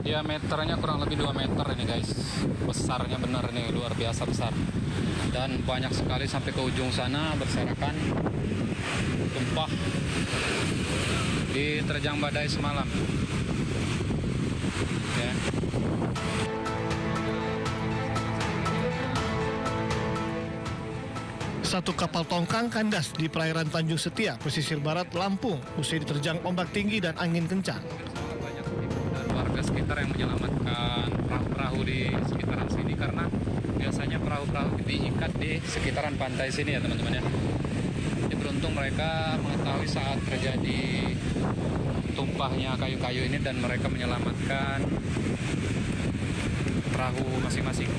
Diameternya kurang lebih 2 meter ini guys. Besarnya benar nih, luar biasa besar. Dan banyak sekali sampai ke ujung sana berserakan, tumpah, diterjang badai semalam. Ya. Satu kapal tongkang kandas di perairan Tanjung Setia, pesisir barat Lampung, usai diterjang ombak tinggi dan angin kencang. Banyak dan warga sekitar yang menyelamatkan perahu-perahu di sekitaran sini, karena biasanya perahu-perahu diikat di sekitaran pantai sini ya teman-teman ya. Jadi beruntung mereka mengetahui saat terjadi tumpahnya kayu-kayu ini dan mereka menyelamatkan perahu masing-masing.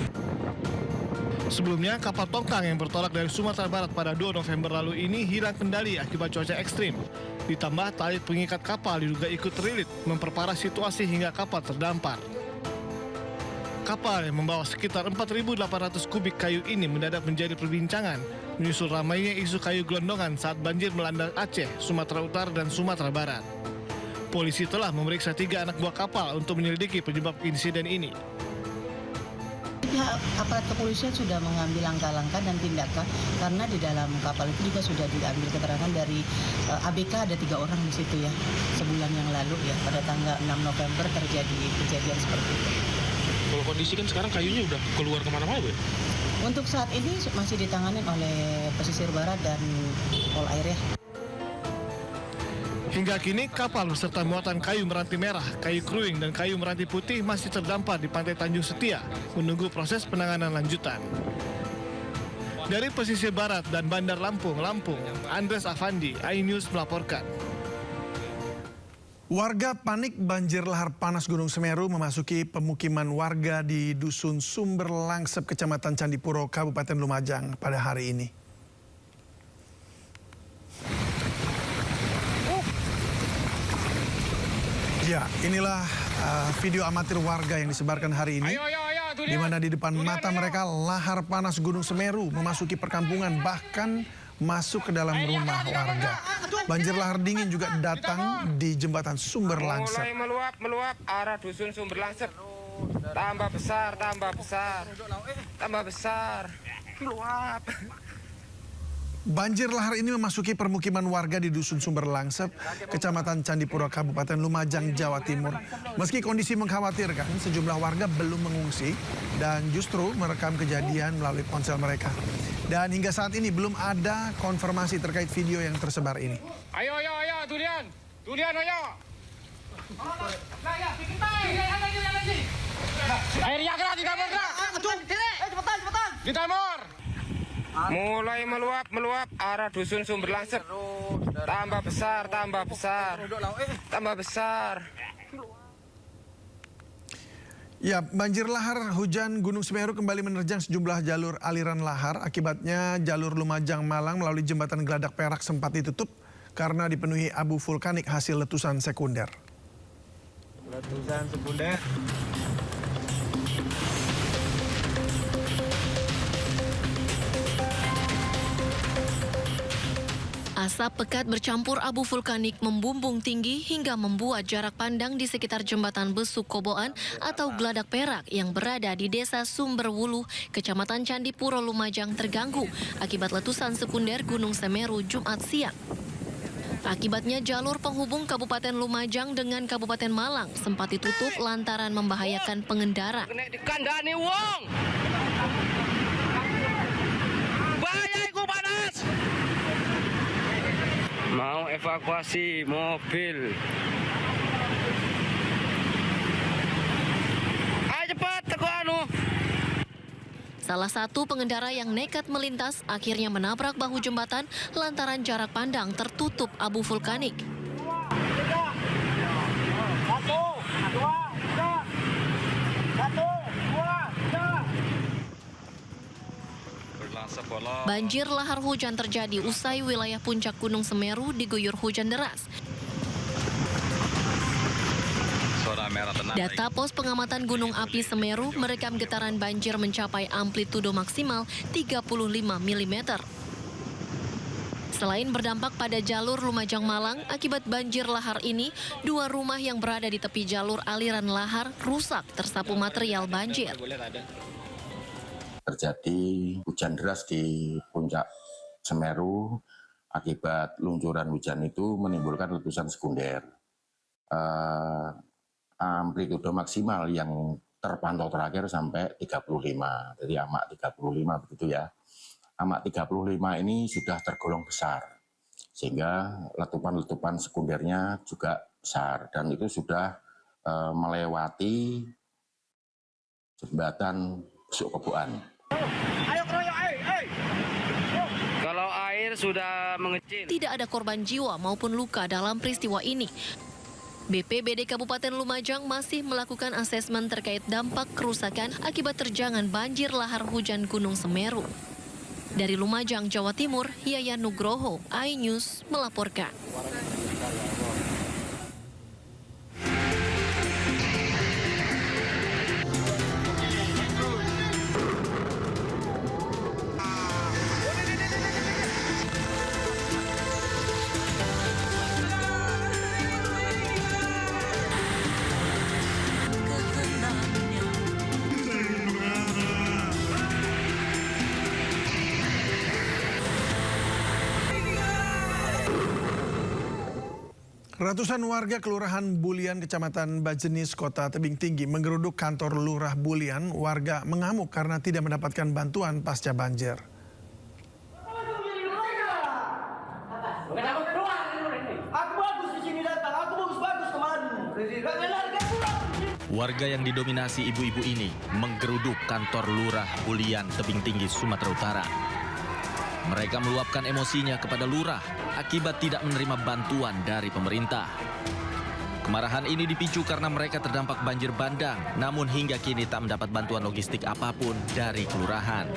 Sebelumnya, kapal tongkang yang bertolak dari Sumatera Barat pada 2 November lalu ini hilang kendali akibat cuaca ekstrim. Ditambah tali pengikat kapal diduga ikut terlilit, memperparah situasi hingga kapal terdampar. Kapal yang membawa sekitar 4.800 kubik kayu ini mendadak menjadi perbincangan, menyusul ramainya isu kayu gelondongan saat banjir melanda Aceh, Sumatera Utara, dan Sumatera Barat. Polisi telah memeriksa 3 anak buah kapal untuk menyelidiki penyebab insiden ini. Pihak aparat kepolisian sudah mengambil langkah-langkah dan tindakan karena di dalam kapal itu juga sudah diambil keterangan dari ABK, ada 3 orang di situ ya, sebulan yang lalu ya, pada tanggal 6 November terjadi kejadian seperti itu. Kalau kondisi kan sekarang kayunya udah keluar kemana-mana, Bu? Untuk saat ini masih ditangani oleh pesisir barat dan Pol Air ya. Hingga kini, kapal beserta muatan kayu meranti merah, kayu kruing, dan kayu meranti putih masih terdampar di pantai Tanjung Setia, menunggu proses penanganan lanjutan. Dari pesisir barat dan Bandar Lampung, Andres Afandi, iNews melaporkan. Warga panik banjir lahar panas Gunung Semeru memasuki pemukiman warga di Dusun Sumber Langsep, Kecamatan Candipuro, Kabupaten Lumajang pada hari ini. Ya, inilah video amatir warga yang disebarkan hari ini, di mana di depan mata mereka lahar panas Gunung Semeru memasuki perkampungan, bahkan masuk ke dalam rumah warga. Banjir lahar dingin juga datang di jembatan Sumber Langsep. Mulai meluap arah Dusun Sumber Langsep. Tambah besar, meluap. Banjir lahar ini memasuki permukiman warga di Dusun Sumber Langsep, Kecamatan Candipuro, Kabupaten Lumajang, Jawa Timur. Meski kondisi mengkhawatirkan, sejumlah warga belum mengungsi dan justru merekam kejadian melalui ponsel mereka. Dan hingga saat ini belum ada konfirmasi terkait video yang tersebar ini. Ayo, Dulian, ayo. Airnya gerak di timur, cepetan. Di timur. Mulai meluap arah Dusun Sumber Langsep. Tambah besar. Ya, banjir lahar hujan Gunung Semeru kembali menerjang sejumlah jalur aliran lahar. Akibatnya jalur Lumajang Malang melalui jembatan Geladak Perak sempat ditutup karena dipenuhi abu vulkanik hasil letusan sekunder. Asap pekat bercampur abu vulkanik membumbung tinggi hingga membuat jarak pandang di sekitar jembatan Besuk Koboan atau Geladak Perak yang berada di Desa Sumberwuluh, Kecamatan Candipuro, Lumajang terganggu akibat letusan sekunder Gunung Semeru Jumat siang. Akibatnya jalur penghubung Kabupaten Lumajang dengan Kabupaten Malang sempat ditutup lantaran membahayakan pengendara. Dikandani wong. Bahaya iku panas. Mau evakuasi mobil. Ayo cepat teko anu. Salah satu pengendara yang nekat melintas akhirnya menabrak bahu jembatan lantaran jarak pandang tertutup abu vulkanik. Banjir lahar hujan terjadi usai wilayah puncak Gunung Semeru diguyur hujan deras. Data Pos Pengamatan Gunung Api Semeru merekam getaran banjir mencapai amplitudo maksimal 35 mm. Selain berdampak pada jalur Lumajang Malang, akibat banjir lahar ini, 2 rumah yang berada di tepi jalur aliran lahar rusak tersapu material banjir. Terjadi hujan deras di puncak Semeru, akibat luncuran hujan itu menimbulkan letusan sekunder. Amplitudo maksimal yang terpantau terakhir sampai 35, jadi amak 35 begitu ya. Amak 35 ini sudah tergolong besar, sehingga letupan-letupan sekundernya juga besar, dan itu sudah melewati jembatan Besuk Koboan. Kalau air sudah mengecil. Tidak ada korban jiwa maupun luka dalam peristiwa ini. BPBD Kabupaten Lumajang masih melakukan asesmen terkait dampak kerusakan akibat terjangan banjir lahar hujan Gunung Semeru. Dari Lumajang, Jawa Timur, Yayan Nugroho, iNews melaporkan. Ratusan warga Kelurahan Bulian, Kecamatan Bajenis, Kota Tebing Tinggi menggeruduk kantor Lurah Bulian. Warga mengamuk karena tidak mendapatkan bantuan pasca banjir. Warga yang didominasi ibu-ibu ini menggeruduk kantor Lurah Bulian, Tebing Tinggi, Sumatera Utara. Mereka meluapkan emosinya kepada lurah akibat tidak menerima bantuan dari pemerintah. Kemarahan ini dipicu karena mereka terdampak banjir bandang, namun hingga kini tak mendapat bantuan logistik apapun dari kelurahan.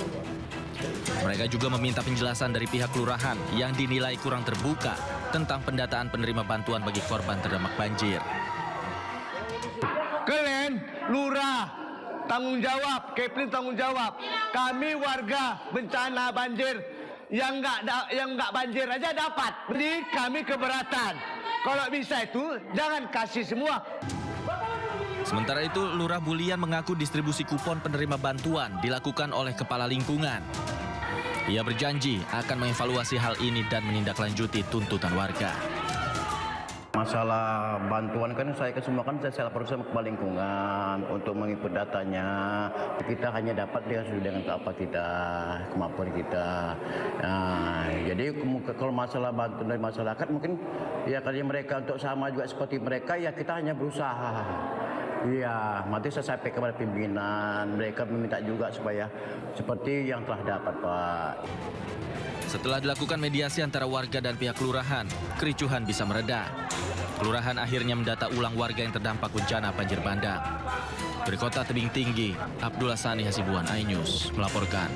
Mereka juga meminta penjelasan dari pihak kelurahan yang dinilai kurang terbuka tentang pendataan penerima bantuan bagi korban terdampak banjir. Kalian, lurah, tanggung jawab, Kepling tanggung jawab. Kami warga bencana banjir yang nggak banjir aja dapat. Jadi kami keberatan. Kalau bisa itu jangan kasih semua. Sementara itu, Lurah Bulian mengaku distribusi kupon penerima bantuan dilakukan oleh kepala lingkungan. Ia berjanji akan mengevaluasi hal ini dan menindaklanjuti tuntutan warga. Masalah bantuan kan saya laporkan sama kepala lingkungan untuk menginput datanya. Kita hanya dapat dengan apa kita, kemampuan kita. Nah, jadi kalau masalah bantuan dari masyarakat mungkin ya kalau mereka untuk sama juga seperti mereka ya kita hanya berusaha. Iya, nanti saya sampaikan kepada pimpinan, mereka meminta juga supaya seperti yang telah dapat, Pak. Setelah dilakukan mediasi antara warga dan pihak kelurahan, kericuhan bisa mereda. Kelurahan akhirnya mendata ulang warga yang terdampak bencana banjir bandang. Dari Kota Tebing Tinggi, Abdullah Sani Hasibuan, iNews melaporkan.